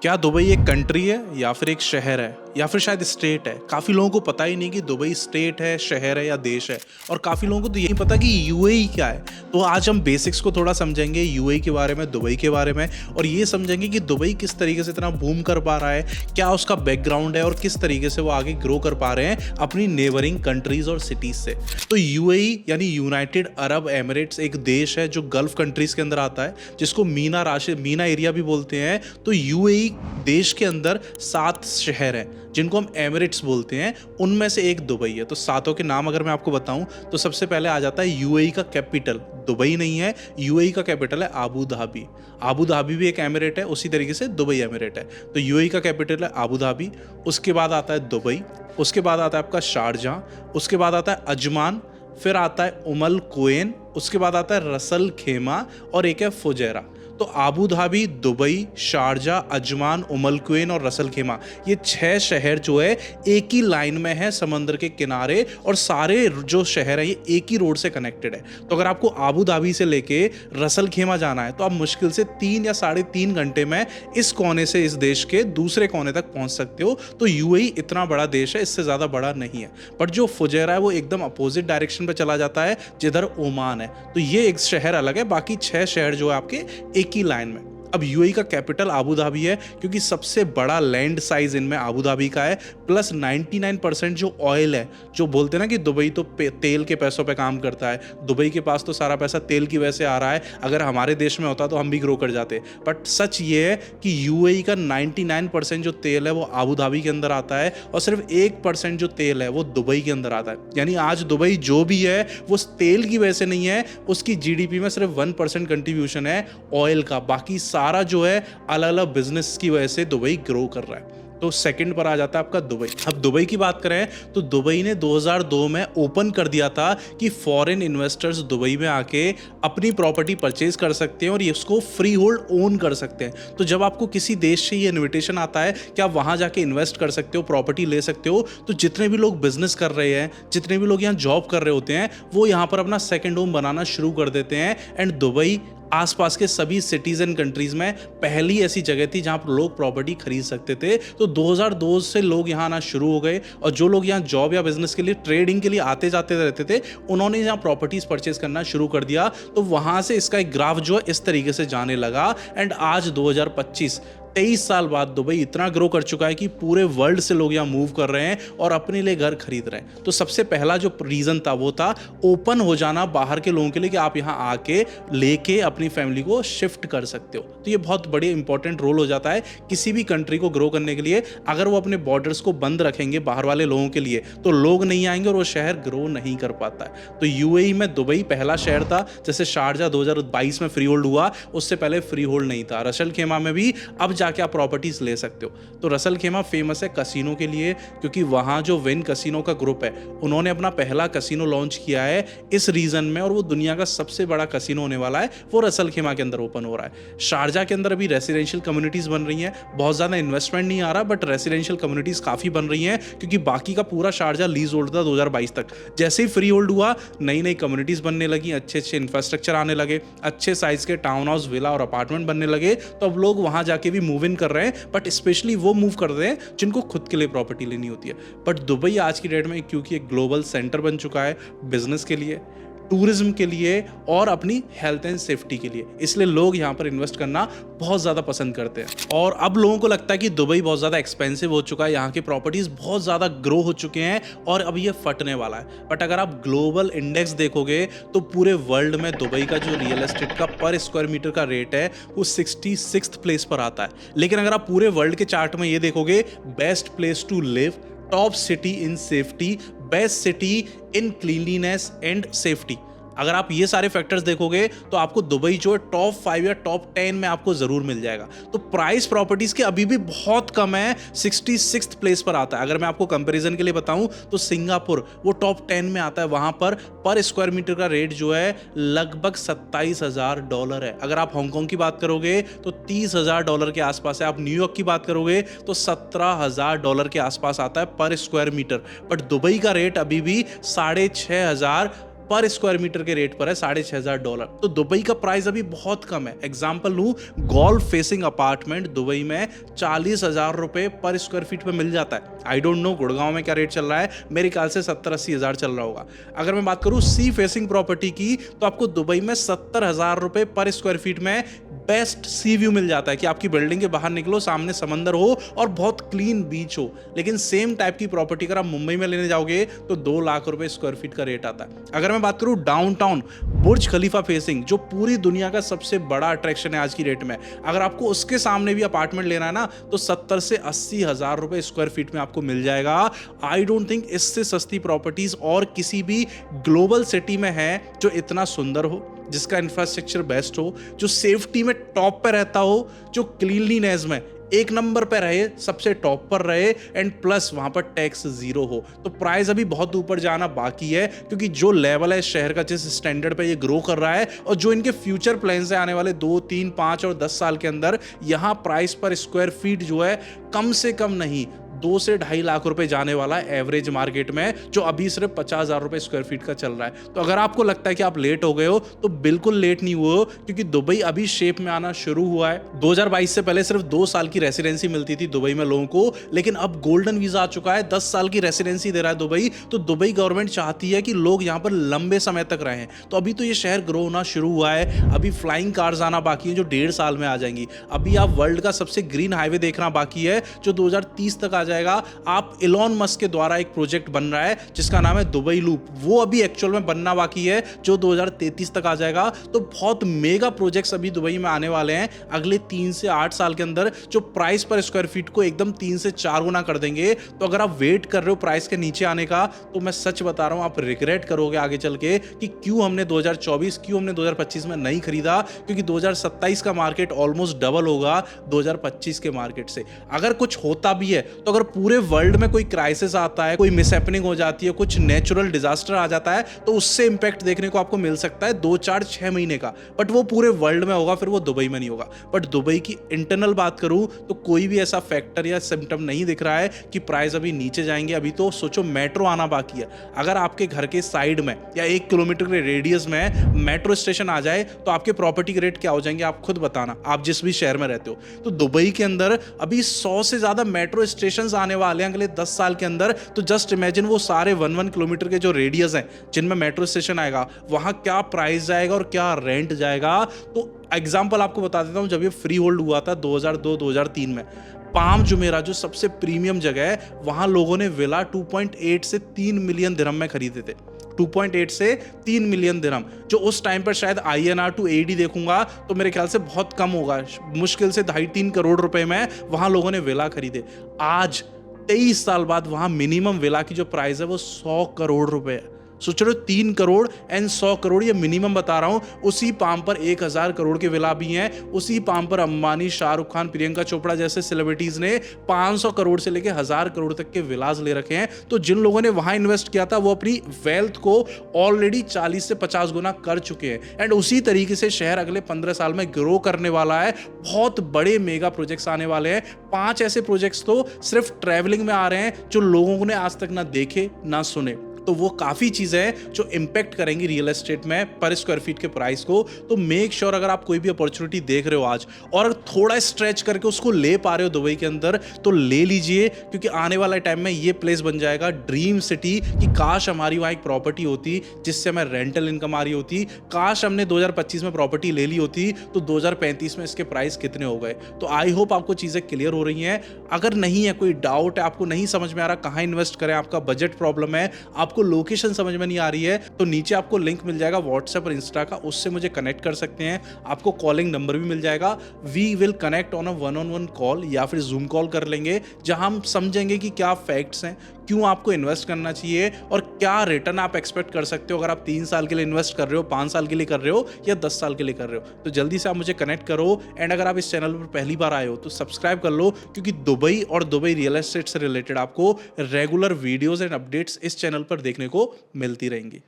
क्या दुबई एक कंट्री है या फिर एक शहर है या फिर शायद स्टेट है? काफ़ी लोगों को पता ही नहीं कि दुबई स्टेट है, शहर है या देश है। और काफ़ी लोगों को तो यही पता कि यूएई क्या है। तो आज हम बेसिक्स को थोड़ा समझेंगे, यूएई के बारे में, दुबई के बारे में, और ये समझेंगे कि दुबई किस तरीके से इतना बूम कर पा रहा है, क्या उसका बैकग्राउंड है और किस तरीके से वो आगे ग्रो कर पा रहे हैं अपनी नेबरिंग कंट्रीज और सिटीज से। तो यूएई यानी यूनाइटेड अरब एमिरेट्स एक देश है जो गल्फ कंट्रीज के अंदर आता है, जिसको मीना एरिया भी बोलते हैं। तो यूएई देश के अंदर 7 शहर हैं जिनको हम एमिरेट्स बोलते हैं, उनमें से एक दुबई है। तो सातों के नाम अगर मैं आपको बताऊं तो सबसे पहले आ जाता है यूएई का कैपिटल। दुबई नहीं है, यूएई का कैपिटल है आबू धाबी। आबू धाबी भी एक एमिरेट है, उसी तरीके से दुबई एमिरेट है। तो यूएई का कैपिटल है आबू धाबी। उसके बाद आता है दुबई, उसके बाद आता है आपका शारजाह, उसके बाद आता है अजमान, फिर आता है उमल कुवैन, उसके बाद आता है रसल खेमा और एक है फुजैरा। तो Abu Dhabi, Dubai, Sharjah, Ajman, Umm al Quwain और रसल खेमा, ये 6 शहर जो है एक ही लाइन में है समंदर के किनारे, और सारे जो शहर है ये एक ही रोड से कनेक्टेड है। तो अगर आपको आबू धाबी से लेके रसल खेमा जाना है तो आप मुश्किल से 3 या 3.5 घंटे में इस कोने से इस देश के दूसरे कोने तक पहुंच सकते हो। तो यूएई इतना बड़ा देश है, इससे ज़्यादा बड़ा नहीं है। बट जो फुजैरा है वो एकदम अपोजिट डायरेक्शन पे चला जाता है, जिधर ओमान है। तो ये एक शहर अलग है, बाकी 6 शहर जो है आपके एक ही लाइन में। अब यूएई का कैपिटल आबू धाबी है क्योंकि सबसे बड़ा लैंड साइज इनमें आबू धाबी का है, प्लस 99% जो ऑयल है, जो बोलते हैं ना कि दुबई तो तेल के पैसों पे काम करता है, दुबई के पास तो सारा पैसा तेल की वजह से आ रहा है। अगर हमारे देश में होता तो हम भी ग्रो कर जाते। बट सच ये है कि यूएई का 99% जो तेल है वो आबू धाबी के अंदर आता है, और सिर्फ 1% जो तेल है वो दुबई के अंदर आता है। यानी आज दुबई जो भी है वो तेल की वजह से नहीं है, उसकी जीडीपी में सिर्फ 1% कंट्रीब्यूशन है ऑयल का, बाकी सारा जो है अलग अलग बिजनेस की वजह से दुबई ग्रो कर रहा है। तो सेकंड पर आ जाता है आपका दुबई। अब दुबई की बात करें तो दुबई ने 2002 में ओपन कर दिया था कि फॉरेन इन्वेस्टर्स दुबई में आके अपनी प्रॉपर्टी परचेज कर सकते हैं और ये उसको फ्री होल्ड ओन कर सकते हैं। तो जब आपको किसी देश से ये इन्विटेशन आता है कि आप वहां जाके इन्वेस्ट कर सकते हो, प्रॉपर्टी ले सकते हो, तो जितने भी लोग बिजनेस कर रहे हैं, जितने भी लोग यहाँ जॉब कर रहे होते हैं, वो यहाँ पर अपना सेकेंड होम बनाना शुरू कर देते हैं। एंड दुबई आसपास के सभी सिटीज एंड कंट्रीज में पहली ऐसी जगह थी जहां पर लोग प्रॉपर्टी खरीद सकते थे। तो 2002 से लोग यहां आना शुरू हो गए, और जो लोग यहां जॉब या बिजनेस के लिए, ट्रेडिंग के लिए आते जाते रहते थे, उन्होंने यहां प्रॉपर्टीज परचेज करना शुरू कर दिया। तो वहां से इसका एक ग्राफ जो है इस तरीके से जाने लगा। एंड आज 2025 23 साल बाद दुबई इतना ग्रो कर चुका है कि पूरे वर्ल्ड से लोग यहाँ मूव कर रहे हैं और अपने लिए घर खरीद रहे हैं। तो सबसे पहला जो रीज़न था वो था ओपन हो जाना बाहर के लोगों के लिए, कि आप यहाँ आके लेके अपनी फैमिली को शिफ्ट कर सकते हो। तो ये बहुत बड़ी इंपॉर्टेंट रोल हो जाता है किसी भी कंट्री को ग्रो करने के लिए। अगर वो अपने बॉर्डर्स को बंद रखेंगे बाहर वाले लोगों के लिए तो लोग नहीं आएंगे और वो शहर ग्रो नहीं कर पाता है। तो यूएई में दुबई पहला शहर था। जैसे शारजाह 2022 में फ्री होल्ड हुआ, उससे पहले फ्री होल्ड नहीं था। रसल खेमा में भी अब जाके आप प्रॉपर्टीज ले सकते हो। तो रसल खेमा फेमस है कसिनो के लिए, क्योंकि वहां जो विन कसिनो का ग्रुप है उन्होंने अपना पहला कसिनो लॉन्च किया है इस रीजन में, और वो दुनिया का सबसे बड़ा कसिनो होने वाला है, वो रसल खेमा के अंदर ओपन हो रहा है। शारजाह के अंदर अभी रेसिडेंशियल कम्युनिटीज बन रही हैं, बहुत ज्यादा इन्वेस्टमेंट नहीं आ रहा, बट रेसिडेंशियल कम्युनिटीज काफी बन रही हैं, क्योंकि बाकी का पूरा शारजाह लीज होल्ड था 2022 तक। जैसे ही फ्री होल्ड हुआ, नई नई कम्युनिटीज बनने लगी, अच्छे अच्छे इंफ्रास्ट्रक्चर आने लगे, अच्छे साइज के टाउन हाउस, विला और अपार्टमेंट बनने लगे। तो अब लोग वहां जाके भी मूव इन कर रहे हैं, बट स्पेशली वो मूव कर रहे हैं जिनको खुद के लिए प्रॉपर्टी लेनी होती है। बट दुबई आज की डेट में क्योंकि एक ग्लोबल सेंटर बन चुका है बिजनेस के लिए, टूरिज्म के लिए और अपनी हेल्थ एंड सेफ्टी के लिए, इसलिए लोग यहाँ पर इन्वेस्ट करना बहुत ज़्यादा पसंद करते हैं। और अब लोगों को लगता है कि दुबई बहुत ज़्यादा एक्सपेंसिव हो चुका है, यहाँ की प्रॉपर्टीज़ बहुत ज़्यादा ग्रो हो चुके हैं और अब ये फटने वाला है। बट अगर आप ग्लोबल इंडेक्स देखोगे तो पूरे वर्ल्ड में दुबई का जो रियल एस्टेट का पर स्क्वायर मीटर का रेट है वो 66th प्लेस पर आता है। लेकिन अगर आप पूरे वर्ल्ड के चार्ट में ये देखोगे, best place to live, top city in safety, best city in cleanliness and safety, अगर आप ये सारे फैक्टर्स देखोगे तो आपको दुबई जो है टॉप 5 या टॉप 10 में आपको जरूर मिल जाएगा। तो प्राइस प्रॉपर्टीज के अभी भी बहुत कम है, 66th प्लेस पर आता है। अगर मैं आपको कंपैरिजन के लिए बताऊं तो सिंगापुर वो टॉप 10 में आता है, वहां पर स्क्वायर मीटर का रेट जो है लगभग $27,000 है। अगर आप हांगकांग की बात करोगे तो $30,000 के आसपास है। आप न्यूयॉर्क की बात करोगे तो $17,000 के आसपास आता है पर स्क्वायर मीटर। बट दुबई का रेट अभी भी 6,500 पर स्क्वायर मीटर के रेट पर है $6,500। तो दुबई का प्राइस अभी बहुत कम है। एग्जाम्पल लूँ, गोल्फ फेसिंग अपार्टमेंट दुबई में 40,000 रुपए पर स्क्वायर फीट पे मिल जाता है। आई डोंट नो गुड़गांव में क्या रेट चल रहा है, मेरे ख्याल से 70-80 हज़ार चल रहा होगा। अगर मैं बात करूँ सी फेसिंग प्रॉपर्टी की, तो आपको दुबई में 70,000 रुपए पर स्क्वायर फीट में बेस्ट सी व्यू मिल जाता है कि आपकी बिल्डिंग के बाहर निकलो, सामने समंदर हो और बहुत क्लीन बीच हो। लेकिन सेम टाइप की प्रॉपर्टी अगर आप मुंबई में लेने जाओगे तो 2 लाख रुपए स्क्वायर फीट का रेट आता है। अगर मैं बात करूं डाउनटाउन बुर्ज खलीफा फेसिंग, जो पूरी दुनिया का सबसे बड़ा अट्रैक्शन है आज की डेट में, अगर आपको उसके सामने भी अपार्टमेंट लेना है ना, तो 70 से 80 हज़ार रुपए स्क्वायर फीट में आपको मिल जाएगा। आई डोंट थिंक इससे सस्ती प्रॉपर्टीज और किसी भी ग्लोबल सिटी में है जो इतना सुंदर हो, जिसका इंफ्रास्ट्रक्चर बेस्ट हो, जो सेफ्टी में टॉप पे रहता हो, जो क्लीनलीनेस में एक नंबर पे रहे, सबसे टॉप पर रहे, एंड प्लस वहां पर टैक्स जीरो हो। तो प्राइस अभी बहुत ऊपर जाना बाकी है, क्योंकि जो लेवल है शहर का, जिस स्टैंडर्ड पे ये ग्रो कर रहा है और जो इनके फ्यूचर प्लान्स है आने वाले 2, 3, 5 और 10 साल के अंदर, यहाँ प्राइस पर स्क्वायर फीट जो है कम से कम नहीं 2 से 2.5 लाख रुपए जाने वाला है एवरेज मार्केट में, जो अभी सिर्फ 50,000 रुपए स्क्वायर फीट का चल रहा है। तो अगर आपको लगता है कि आप लेट हो गए हो, तो बिल्कुल लेट नहीं हुए हो, क्योंकि दुबई अभी शेप में आना शुरू हुआ है। 2022 से पहले सिर्फ 2 साल की रेसिडेंसी मिलती थी दुबई में लोगों को, लेकिन अब गोल्डन वीजा आ चुका है, 10 साल की रेसिडेंसी दे रहा है दुबई। तो दुबई गवर्नमेंट चाहती है कि लोग यहाँ पर लंबे समय तक रहें। तो अभी तो ये शहर ग्रो होना शुरू हुआ है, अभी फ्लाइंग कार्स आना बाकी है जो 1.5 साल में आ जाएंगी। अभी आप वर्ल्ड का सबसे ग्रीन हाईवे देखना बाकी है जो 2030 तक आ जाएगा। आप इलॉन मस्क के द्वारा एक प्रोजेक्ट बन रहा है जिसका नाम है दुबई लूप, वो अभी एक्चुअल में बनना बाकी है जो 2033 तक आ जाएगा। तो बहुत मेगा प्रोजेक्ट्स अभी दुबई में आने वाले हैं अगले 3 से 8 साल के अंदर, जो प्राइस पर स्क्वायर फीट को एकदम 3 से 4 गुना कर देंगे। तो अगर आप वेट कर रहे हो प्राइस के नीचे आने का, तो मैं सच बता रहा हूं, आप रिग्रेट करोगे आगे चल के कि क्यों हमने 2024 क्यों हमने 2025 में नहीं खरीदा, क्योंकि 2027 का मार्केट ऑलमोस्ट डबल होगा 2025 के मार्केट से। अगर कुछ होता भी है तो अगर पूरे वर्ल्ड में कोई क्राइसिस आता है, कोई मिसहैपनिंग हो जाती है, कुछ नेचुरल डिजास्टर आ जाता है, तो उससे इंपैक्ट देखने को आपको मिल सकता है 2, 4, 6 महीने का, बट वो पूरे वर्ल्ड में होगा, फिर वो दुबई में नहीं होगा। बट दुबई की इंटरनल बात करूं तो कोई भी ऐसा फैक्टर या सिम्टम नहीं दिख रहा है कि प्राइस अभी नीचे जाएंगे। अभी तो सोचो मेट्रो आना बाकी है। अगर आपके घर के साइड में या 1 किलोमीटर के रेडियस में मेट्रो स्टेशन आ जाए तो आपके प्रॉपर्टी के रेट क्या हो जाएंगे, आप खुद बताना, आप जिस भी शहर में रहते हो। तो दुबई के अंदर अभी 100 से ज्यादा मेट्रो स्टेशन आने वाले हैं अगले 10 साल के अंदर। तो जस्ट इमेजिन वो सारे 1 किलोमीटर के जो रेडियस हैं जिनमें मेट्रो स्टेशन आएगा, वहां क्या प्राइस जाएगा और क्या रेंट जाएगा। तो एग्जांपल आपको बता देता हूं, जब ये फ्री होल्ड हुआ था 2002-2003 में, पाम जुमेरा जो सबसे प्रीमियम जगह है, वहां लोगों ने विला 2.8 से 3 मिलियन दिरहम में खरीदे थे। 2.8 से 3 मिलियन दिरहम, जो उस टाइम पर शायद INR टू AED देखूंगा तो मेरे ख्याल से बहुत कम होगा, मुश्किल से 2.5-3 करोड़ रुपए में वहां लोगों ने विला खरीदे। आज 23 साल बाद वहां मिनिमम विला की जो प्राइस है वो 100 करोड़ रुपए है। सोच रहे हो, 3 करोड़ एंड 100 करोड़, ये मिनिमम बता रहा हूं। उसी पाम पर 1000 करोड़ के विला भी हैं। उसी पाम पर अंबानी, शाहरुख खान, प्रियंका चोपड़ा जैसे सेलिब्रिटीज ने 500 करोड़ से लेकर 1000 करोड़ तक के विलाज ले रखे हैं। तो जिन लोगों ने वहां इन्वेस्ट किया था वो अपनी वेल्थ को ऑलरेडी 40 से 50 गुना कर चुके हैं। एंड उसी तरीके से शहर अगले 15 साल में ग्रो करने वाला है। बहुत बड़े मेगा प्रोजेक्ट्स आने वाले हैं। 5 ऐसे प्रोजेक्ट्स तो सिर्फ ट्रैवलिंग में आ रहे हैं जो लोगों ने आज तक ना देखे ना सुने। तो वो काफ़ी चीज़ें हैं जो इम्पैक्ट करेंगी रियल एस्टेट में पर स्क्वायर फीट के प्राइस को। तो मेक श्योर अगर आप कोई भी अपॉर्चुनिटी देख रहे हो आज और थोड़ा स्ट्रेच करके उसको ले पा रहे हो दुबई के अंदर, तो ले लीजिए, क्योंकि आने वाले टाइम में ये प्लेस बन जाएगा ड्रीम सिटी कि काश हमारी वहाँ एक प्रॉपर्टी होती जिससे हमें रेंटल इनकम आ रही होती। काश हमने 2025 में प्रॉपर्टी ले ली होती तो 2035 में इसके प्राइस कितने हो गए। तो आई होप आपको चीज़ें क्लियर हो रही हैं। अगर नहीं है, कोई डाउट है, आपको नहीं समझ में आ रहा कहाँ इन्वेस्ट करें, आपका बजट प्रॉब्लम है, आपको लोकेशन समझ में नहीं आ रही है, तो नीचे आपको लिंक मिल जाएगा व्हाट्सएप और इंस्टा का, उससे मुझे कनेक्ट कर सकते हैं। आपको कॉलिंग नंबर भी मिल जाएगा। We will connect on a 1-on-1 call या फिर जूम कॉल कर लेंगे, जहां हम समझेंगे कि क्या फैक्ट्स हैं, क्यों आपको इन्वेस्ट करना चाहिए और क्या रिटर्न आप एक्सपेक्ट कर सकते हो अगर आप 3 साल के लिए इन्वेस्ट कर रहे हो, 5 साल के लिए कर रहे हो या 10 साल के लिए कर रहे हो। तो जल्दी से आप मुझे कनेक्ट करो। एंड अगर आप इस चैनल पर पहली बार आए हो तो सब्सक्राइब कर लो, क्योंकि दुबई और दुबई रियल एस्टेट से रिलेटेड आपको रेगुलर वीडियोस एंड अपडेट्स इस चैनल पर देखने को मिलती रहेंगी।